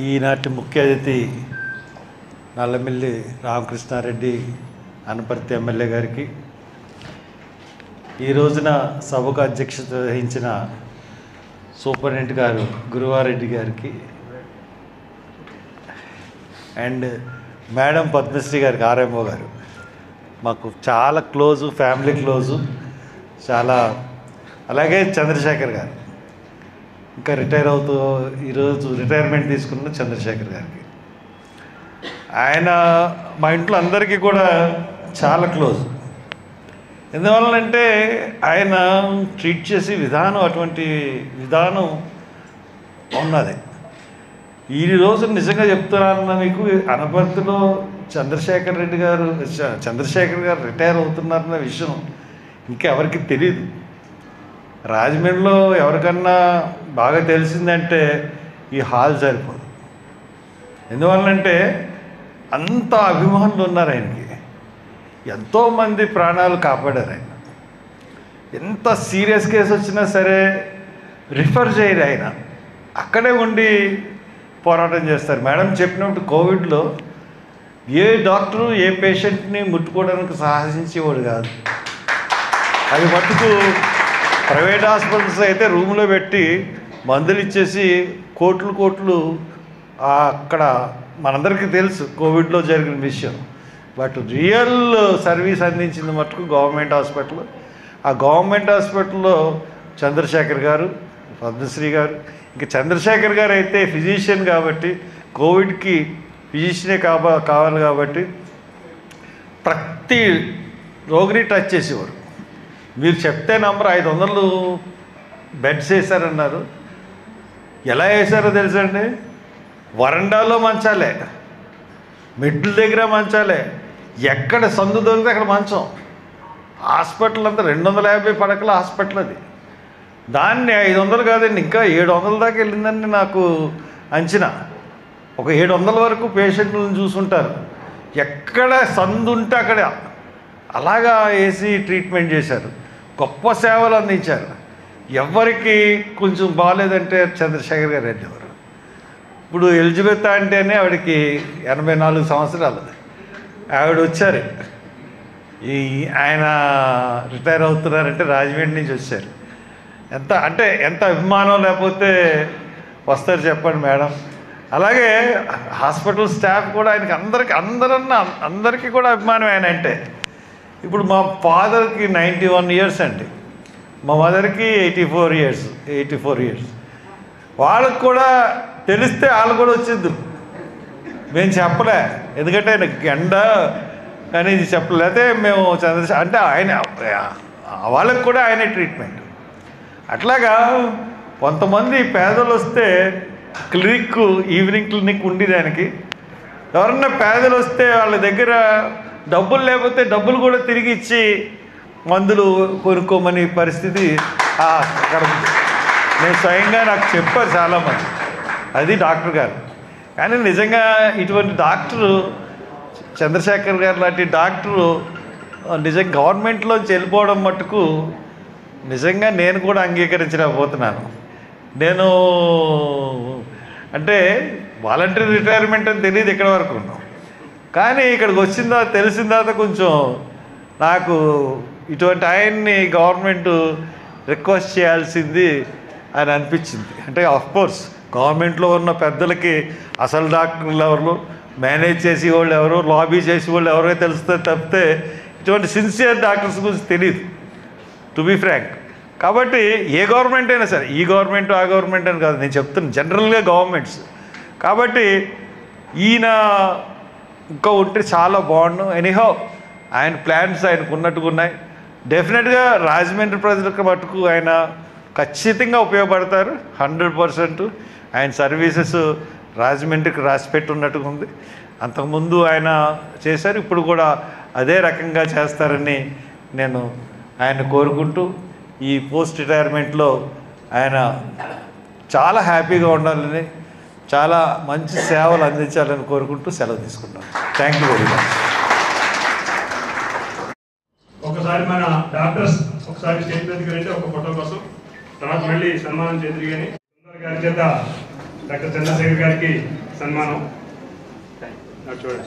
ఈనాటి ముఖ్య అతిథి నల్లమిల్లి రామకృష్ణారెడ్డి అనపర్తి ఎమ్మెల్యే గారికి, ఈ రోజున సభకు అధ్యక్షత వహించిన సూపరింటెండెంట్ గారు గురువారెడ్డి గారికి అండ్ మేడం పద్మశ్రీ గారికి, ఆర్ఎంఓ గారు మాకు చాలా క్లోజు, ఫ్యామిలీ క్లోజు చాలా. అలాగే చంద్రశేఖర్ గారు ఇంకా రిటైర్ అవుతూ ఈరోజు రిటైర్మెంట్ తీసుకున్న చంద్రశేఖర్ గారికి, ఆయన మా ఇంట్లో అందరికీ కూడా చాలా క్లోజ్. ఎందువల్లంటే ఆయన ట్రీట్ చేసే విధానం, అటువంటి విధానం ఉన్నది. ఈ రోజు నిజంగా చెప్తున్నాను మీకు, అనపర్తిలో చంద్రశేఖర్ గారు రిటైర్ అవుతున్నారన్న విషయం ఇంకెవరికి తెలియదు. రాజమండ్రిలో ఎవరికన్నా బాగా తెలిసిందంటే ఈ హాల్ సరిపోదు. ఎందువల్లంటే అంత అభిమానులు ఉన్నారు ఆయనకి, ఎంతోమంది ప్రాణాలు కాపాడారు ఆయన. ఎంత సీరియస్ కేసు వచ్చినా సరే రిఫర్ చేయరు ఆయన, అక్కడే ఉండి పోరాటం చేస్తారు. మేడం చెప్పినప్పుడు కోవిడ్లో ఏ డాక్టరు ఏ పేషెంట్ని ముట్టుకోవడానికి సాహసించేవాడు కాదు. అది మట్టుకు ప్రైవేట్ హాస్పిటల్స్ అయితే రూమ్లో పెట్టి మందులు ఇచ్చేసి కోట్లు అక్కడ మనందరికీ తెలుసు కోవిడ్లో జరిగిన విషయం. బట్ రియల్ సర్వీస్ అందించింది మటుకు గవర్నమెంట్ హాస్పిటల్. ఆ గవర్నమెంట్ హాస్పిటల్లో చంద్రశేఖర్ గారు, పద్మశ్రీ గారు, ఇంకా చంద్రశేఖర్ గారు అయితే ఫిజిషియన్ కాబట్టి, కోవిడ్కి ఫిజిషియనే కావాలి కాబట్టి ప్రతి రోగిని టచ్ చేసేవారు. మీరు చెప్తే నంబర్ 500 బెడ్స్ వేశారన్నారు. ఎలా వేశారో తెలుసండి, వరండాలో మంచాలే, మెట్ల దగ్గర మంచాలే, ఎక్కడ సందు దొరికితే అక్కడ మంచం. హాస్పిటల్ అంతా 250 పడకల హాస్పిటల్ అది. దాన్ని 500 కాదండి, ఇంకా 700 దాకా వెళ్ళిందని నాకు అంచనా. ఒక 700 వరకు పేషెంట్లను చూసుంటారు. ఎక్కడ సందు ఉంటే అక్కడ అలాగా వేసి ట్రీట్మెంట్ చేశారు. గొప్ప సేవలు అందించారు. ఎవరికి కొంచెం బాగాలేదంటే చంద్రశేఖర్ గారు వెళ్ళేవారు. ఇప్పుడు ఎలిజబెత్ అంటేనే ఆవిడకి 84 సంవత్సరాలు. ఆవిడ వచ్చారు, ఆయన రిటైర్ అవుతున్నారంటే రాజమండ్రి నుంచి వచ్చారు. ఎంత అభిమానం లేకపోతే వస్తారు చెప్పండి మేడం. అలాగే హాస్పిటల్ స్టాఫ్ కూడా ఆయనకి అందరికీ కూడా అభిమానం ఆయన అంటే. ఇప్పుడు మా ఫాదర్కి 91 ఇయర్స్ అండి, మా మదర్కి 84 ఇయర్స్. వాళ్ళకు కూడా తెలిస్తే వాళ్ళు కూడా వచ్చిద్దురు, మేము చెప్పలే. ఎందుకంటే ఆయన గండ కానీ చెప్పలేదే మేము అంటే ఆయన వాళ్ళకు కూడా ఆయనే ట్రీట్మెంట్. అట్లాగా కొంతమంది పేదలు వస్తే ఈవినింగ్ క్లినిక్ ఉండి దానికి ఎవరన్నా పేదలు వస్తే వాళ్ళ దగ్గర డబ్బులు లేకపోతే డబ్బులు కూడా తిరిగి ఇచ్చి మందులు కొనుక్కోమని పరిస్థితి అక్కడ ఉంది. నేను స్వయంగా నాకు చెప్పారు చాలామంది, అది డాక్టర్ గారు. కానీ నిజంగా ఇటువంటి డాక్టరు, చంద్రశేఖర్ గారు లాంటి డాక్టరు నిజంగా గవర్నమెంట్లోంచి వెళ్ళిపోవడం మట్టుకు నిజంగా నేను కూడా అంగీకరించలేకపోతున్నాను. నేను అంటే వాలంటరీ రిటైర్మెంట్ అని తెలియదు ఇక్కడ వరకు ఉన్నాం. కానీ ఇక్కడికి వచ్చిన తర్వాత తెలిసిన తర్వాత కొంచెం నాకు ఇటువంటి ఆయన్ని గవర్నమెంట్ రిక్వెస్ట్ చేయాల్సింది అని అనిపించింది. అంటే ఆఫ్కోర్స్ గవర్నమెంట్లో ఉన్న పెద్దలకి అసలు డాక్టర్లు ఎవరు, మేనేజ్ చేసేవాళ్ళు ఎవరు, లాబీ చేసేవాళ్ళు ఎవరో తెలుస్తే తప్పితే ఇటువంటి సిన్సియర్ డాక్టర్స్ గురించి తెలియదు, టు బీ ఫ్రాంక్. కాబట్టి ఏ గవర్నమెంట్ అయినా సరే, ఈ గవర్నమెంట్ ఆ గవర్నమెంట్ అని కాదు, నేను చెప్తున్నాను జనరల్గా గవర్నమెంట్స్. కాబట్టి ఈయన ఇంకా ఉంటే చాలా బాగుండు. ఎనీహౌ ఆయన ప్లాన్స్ ఆయనకు ఉన్నట్టుగా ఉన్నాయి. డెఫినెట్గా రాజమండ్రి ప్రజలకు మటుకు ఆయన ఖచ్చితంగా ఉపయోగపడతారు 100%. ఆయన సర్వీసెస్ రాజమండ్రికి రాసిపెట్టి ఉన్నట్టుగా ఉంది. అంతకుముందు ఆయన చేశారు, ఇప్పుడు కూడా అదే రకంగా చేస్తారని నేను ఆయన కోరుకుంటూ, ఈ పోస్ట్ రిటైర్మెంట్లో ఆయన చాలా హ్యాపీగా ఉండాలని, చాలా మంచి సేవలు అందించాలని కోరుకుంటూ సెలవు తీసుకుంటాను. Thank you very much. ఒకసారి మన డాక్టర్స్ ఒకసారి స్టేజ్ మీదకి రండి ఒక ఫోటో కోసం. తర్వాత మళ్ళీ సన్మానం చేద్దరు కానీ గారి చేత డాక్టర్ చంద్రశేఖర్ గారికి సన్మానం. చూడండి.